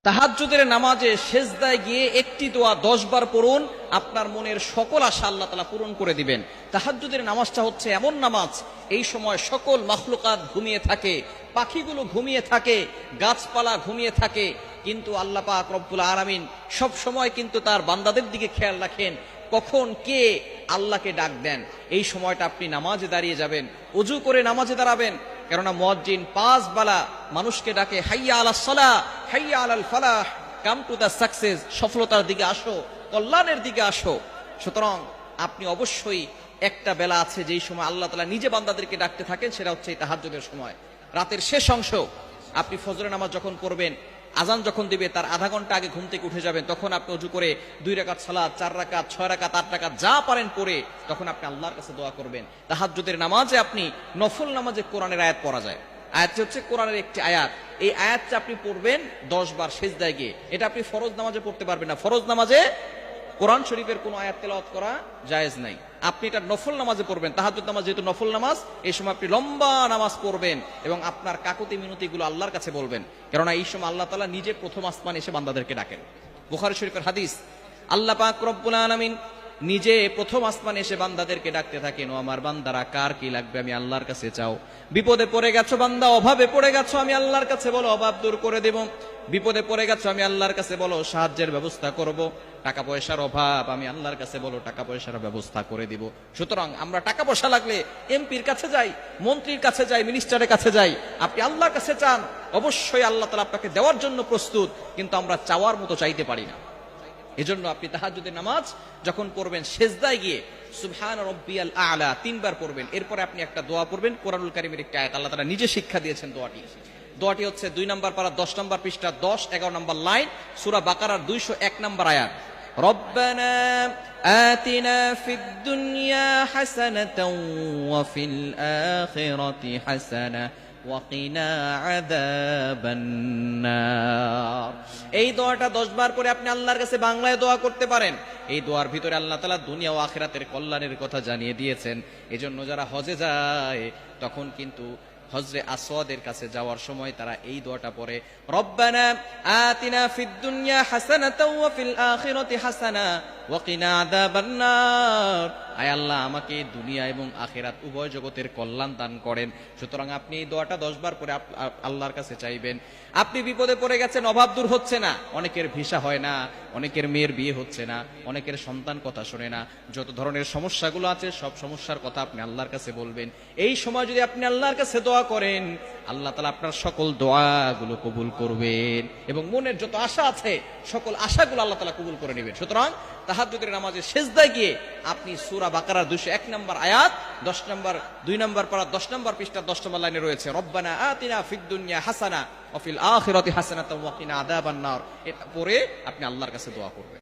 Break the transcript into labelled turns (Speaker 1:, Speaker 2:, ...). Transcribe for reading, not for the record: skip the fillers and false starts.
Speaker 1: তাহাজ্জুদের নামাজে সেজদায় গিয়ে একটি দোয়া 10 বার পড়ুন, আপনার মনের সকল আশা আল্লাহ তাআলা পূরণ করে দিবেন। তাহাজ্জুদের নামাজটা হচ্ছে এমন নামাজ, এই সময় সকল মাখলুকাত ঘুমিয়ে থাকে, পাখিগুলো ঘুমিয়ে থাকে, গাছপালা ঘুমিয়ে থাকে, কিন্তু আল্লাহ পাক রব্বুল আলামিন সব সময় কিন্তু তার বান্দাদের দিকে খেয়াল রাখেন, কখন কে আল্লাহকে ডাক দেন। এই সময়টা আপনি নামাজে দাঁড়িয়ে যাবেন, ওযু করে নামাজে দাঁড়াবেন, কেননা মুয়াজ্জিন 5 বেলা মানুষকে ডাকে, হাইয়া আলাস সালাহ, হাইয়া আলাল ফালাহ, কাম টু দ্য সাকসেস, সফলতার দিকে আসো, কল্যাণের দিকে আসো। সুতরাং আপনি অবশ্যই একটা বেলা আছে যেই সময় আল্লাহ তাআলা নিজে বান্দাদেরকে ডাকতে থাকেন, সেটা হচ্ছে তাহাজ্জুদের সময়, রাতের শেষ অংশ। আপনি ফজরের নামাজ যখন পড়বেন, আজান যখন দিবে তার আধা ঘন্টা আগে ঘুম থেকে উঠে যাবেন, তখন আপনি ওযু করে 2 রাকাত সালাত, 4 রাকাত, 6 রাকাত, 8 রাকাত যা পারেন পড়ে তখন আপনি আল্লাহর কাছে দোয়া করবেন। তাহাজ্জুদের নামাজে আপনি নফল নামাজে কোরআনের আয়াত পড়া যায়, আয়াতটি হচ্ছে কোরআনের একটি আয়াত, এই আয়াতটা আপনি পড়বেন 10 বার সিজদায় গিয়ে। এটা আপনি ফরজ নামাজে পড়তে পারবেন না, ফরজ নামাজে কোরআন শরীফের কোন আয়াত তেলাওয়াত করা জায়েজ নাই। আপনি এটা নফল নামাজে পড়বেন, তাহাজ্জুদ নামাজ যেহেতু নফল নামাজ, এই সময় আপনি লম্বা নামাজ পড়বেন এবং আপনার কাকুতি মিনতিগুলো আল্লাহর কাছে বলবেন, কেননা এই সময় আল্লাহ তাআলা নিজে প্রথম আসমানে এসে বান্দাদেরকে ডাকেন। বুখারী শরীফের হাদিস, আল্লাহ পাক রব্বুল আলামিন নিজে প্রথম আসমানে এসে বান্দাদেরকে ডাকতে থাকেন, ও আমার বান্দারা কার কি লাগবে আমি আল্লাহর কাছে চাও। বিপদে পড়ে গেছো বান্দা, অভাবে পড়ে গেছো, আমি আল্লাহর কাছে বলো অভাব দূর করে দেব। বিপদে পড়ে গেছো, আমি আল্লাহর কাছে বলো সাহায্যের ব্যবস্থা করব। টাকা পয়সার অভাব, আমি আল্লাহর কাছে বলো টাকা পয়সার ব্যবস্থা করে দিব। সুতরাং আমরা টাকা পয়সা লাগলে এমপির কাছে যাই, মন্ত্রীর কাছে যাই, মিনিস্টারের কাছে যাই। আপনি আল্লাহর কাছে চান, অবশ্যই আল্লাহ তাআলা আপনাকে দেওয়ার জন্য প্রস্তুত, কিন্তু আমরা চাওয়ার মতো চাইতে পারি না। এজন্য আপনি তাহাজ্জুদের নামাজ যখন পড়বেন, সেজদায় গিয়ে সুবহান রাব্বিয়াল আ'লা 3 বার পড়বেন। এরপরে আপনি একটা দোয়া পড়বেন, কোরআনুল কারীমের একটা আয়াত আল্লাহ তাআলা নিজে শিক্ষা দিয়েছেন। দোয়াটি হচ্ছে 2 নম্বর পারা 10 নম্বর পৃষ্ঠা 10-11 নম্বর লাইন, সূরা বাকারার 201 নম্বর আয়াত। রব্বানা আতিনা ফিদ দুনিয়া হাসানাতাও ওয়া ফিল আখিরাতি হাসানা ওয়া কিনা আযাবান নার। এই দোয়াটা 10 বার করে আপনি আল্লাহর কাছে বাংলায় দোয়া করতে পারেন। এই দোয়ার ভিতরে আল্লাহ তাআলা দুনিয়া ও আখিরাতের কল্যাণের কথা জানিয়ে দিয়েছেন। এজন্য যারা হজে যায় তখন কিন্তু হজরে আসওয়াদের কাছে যাওয়ার সময় তারা এই দোয়াটা পড়ে, রব্বানা আতিনা ফিদ দুনিয়া হাসানাতাও ওয়া ফিল আখিরাতি হাসানা ওয়া কিনা আযাবান নার। আয় আল্লাহ, আমাকে দুনিয়া এবং আখিরাত উভয় জগতের কল্যাণ দান করেন। সুতরাং আপনি এই দোয়াটা 10 বার পরে আল্লাহর কাছে চাইবেন। আপনি বিপদে পড়ে গেছেন, অভাব দূর হচ্ছে না, অনেকের ভিসা হয় না, অনেকের মেয়ের বিয়ে হচ্ছে না, অনেকের সন্তান কথা শোনে না, যত ধরনের সমস্যাগুলো আছে সব সমস্যার কথা আপনি আল্লাহর কাছে বলবেন। এই সময় যদি আপনি আল্লাহর কাছে দোয়া করেন, আল্লাহ তাআলা আপনার সকল দোয়াগুলো কবুল করবেন এবং মনের যত আশা আছে সকল আশাগুলো আল্লাহ তাআলা কবুল করে নেবেন। সুতরাং তাহাজ্জুদের নামাজে সিজদায় গিয়ে আপনি সূরা বাকারার 201 নম্বর আয়াত 2 নম্বর পারা 10 নম্বর পৃষ্ঠা 10 নম্বর লাইনে রয়েছে, রব্বানা আতিনা ফিদ দুনিয়া হাসানা ওয়া ফিল আখিরাতি হাসানাতাও ওয়া কিনা আযাবান নার। এটা পড়ে আপনি আল্লাহর কাছে দোয়া করবেন।